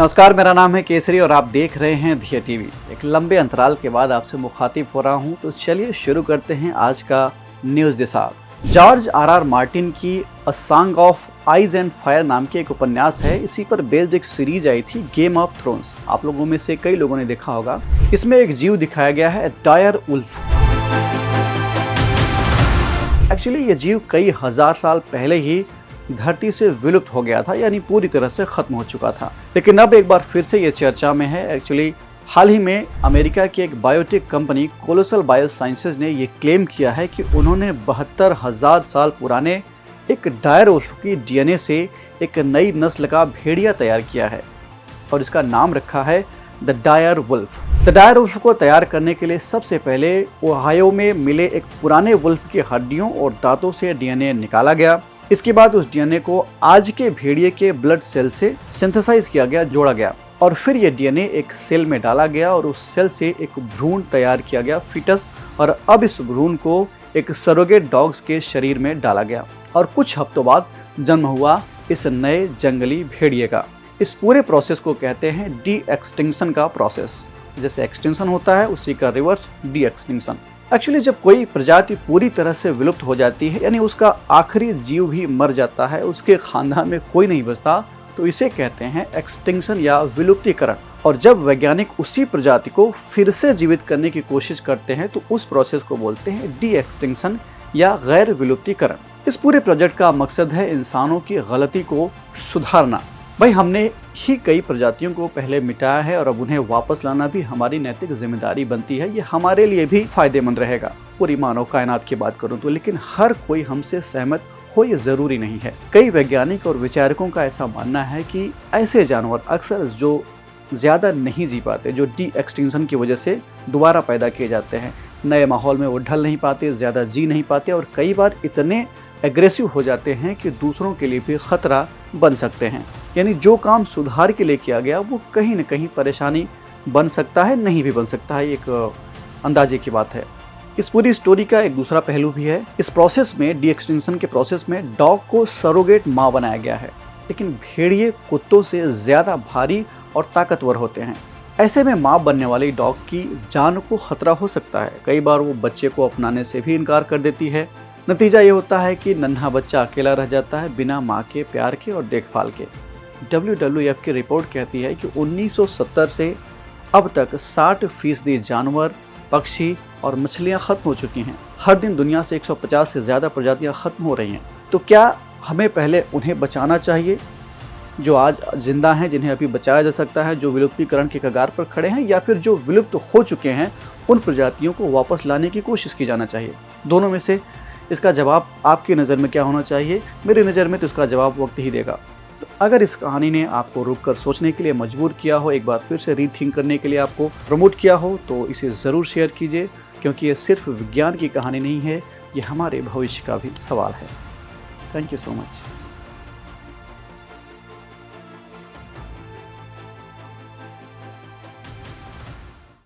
नमस्कार, मेरा नाम है केसरी और आप देख रहे हैं धिया टीवी। एक लंबे अंतराल के बाद आपसे मुखातिब हो रहा हूं, तो चलिए शुरू करते हैं आज का न्यूज़ डिसार। जॉर्ज आर मार्टिन की a song of eyes and fire नाम की एक उपन्यास है। इसी पर बेस्ड एक सीरीज आई थी गेम ऑफ थ्रोन्स। आप लोगों में से कई लोगों ने देखा होगा। इसमें एक जीव दिखाया गया है, डायर वुल्फ। एक्चुअली ये जीव कई हजार साल पहले ही धरती से विलुप्त हो गया था, यानी पूरी तरह से खत्म हो चुका था। लेकिन अब एक बार फिर से ये चर्चा में है। एक्चुअली हाल ही में अमेरिका की एक बायोटेक कंपनी कोलोसल बायोसाइंसेज ने ये क्लेम किया है कि उन्होंने 72,000 साल पुराने एक डायर वुल्फ की डीएनए से एक नई नस्ल का भेड़िया तैयार किया है और इसका नाम रखा है the dire wolf. The dire wolf को तैयार करने के लिए सबसे पहले ओहायो में मिले एक पुराने वुल्फ की हड्डियों और दांतों से डीएनए निकाला गया। इसके बाद उस डीएनए को आज के भेड़िए के ब्लड सेल से सिंथेसाइज किया गया, जोड़ा गया और फिर ये डीएनए एक सेल में डाला गया और उस सेल से एक भ्रूण तैयार किया गया, फीटस। और अब इस भ्रूण को एक सरोगेट डॉग्स के शरीर में डाला गया और कुछ हफ्तों बाद जन्म हुआ इस नए जंगली भेड़िए का। इस पूरे प्रोसेस को कहते हैं डी एक्सटिंक्शन का प्रोसेस। जैसे एक्सटिंक्शन होता है उसी का रिवर्स डी एक्सटिंक्शन। एक्चुअली जब कोई प्रजाति पूरी तरह से विलुप्त हो जाती है, यानी उसका आखिरी जीव भी मर जाता है, उसके खानदान में कोई नहीं बचता, तो इसे कहते हैं एक्सटिंक्शन या विलुप्तीकरण। और जब वैज्ञानिक उसी प्रजाति को फिर से जीवित करने की कोशिश करते हैं तो उस प्रोसेस को बोलते हैं डी एक्सटिंक्शन या गैर विलुप्तीकरण। इस पूरे प्रोजेक्ट का मकसद है इंसानों की गलती को सुधारना। भाई, हमने ही कई प्रजातियों को पहले मिटाया है और अब उन्हें वापस लाना भी हमारी नैतिक जिम्मेदारी बनती है। ये हमारे लिए भी फायदेमंद रहेगा। पूरी मानव कायनात की बात करूं तो, लेकिन हर कोई हमसे सहमत हो ये जरूरी नहीं है। कई वैज्ञानिक और विचारकों का ऐसा मानना है कि ऐसे जानवर अक्सर जो ज्यादा नहीं जी पाते, जो डी एक्सटिंक्शन की वजह से दोबारा पैदा किए जाते हैं, नए माहौल में वो ढल नहीं पाते, ज्यादा जी नहीं पाते और कई बार इतने एग्रेसिव हो जाते हैं कि दूसरों के लिए भी खतरा बन सकते हैं। यानी जो काम सुधार के लिए किया गया वो कहीं न कहीं परेशानी बन सकता है, नहीं भी बन सकता है। एक अंदाजे की बात है। इस पूरी स्टोरी का एक दूसरा पहलू भी है। इस प्रोसेस में, डी एक्सटिंक्शन के प्रोसेस में, डॉग को सरोगेट माँ बनाया गया है। लेकिन भेड़िए कुत्तों से ज़्यादा भारी और ताकतवर होते हैं। ऐसे में माँ बनने वाली डॉग की जान को खतरा हो सकता है। कई बार वो बच्चे को अपनाने से भी इनकार कर देती है। नतीजा ये होता है कि नन्हा बच्चा अकेला रह जाता है, बिना माँ के प्यार के और देखभाल के। WWF की रिपोर्ट कहती है कि 1970 से अब तक 60% जानवर, पक्षी और मछलियां खत्म हो चुकी हैं। हर दिन दुनिया से 150 से ज़्यादा प्रजातियां खत्म हो रही हैं। तो क्या हमें पहले उन्हें बचाना चाहिए जो आज जिंदा हैं, जिन्हें अभी बचाया जा सकता है, जो विलुप्तीकरण के कगार पर खड़े हैं, या फिर जो विलुप्त हो चुके हैं उन प्रजातियों को वापस लाने की कोशिश की जाना चाहिए? दोनों में से इसका जवाब आपकी नज़र में क्या होना चाहिए? मेरी नज़र में तो इसका जवाब वक्त ही देगा। तो अगर इस कहानी ने आपको रुककर सोचने के लिए मजबूर किया हो, एक बार फिर से रीथिंक करने के लिए आपको प्रमोट किया हो, तो इसे ज़रूर शेयर कीजिए, क्योंकि ये सिर्फ विज्ञान की कहानी नहीं है, ये हमारे भविष्य का भी सवाल है। Thank you so much.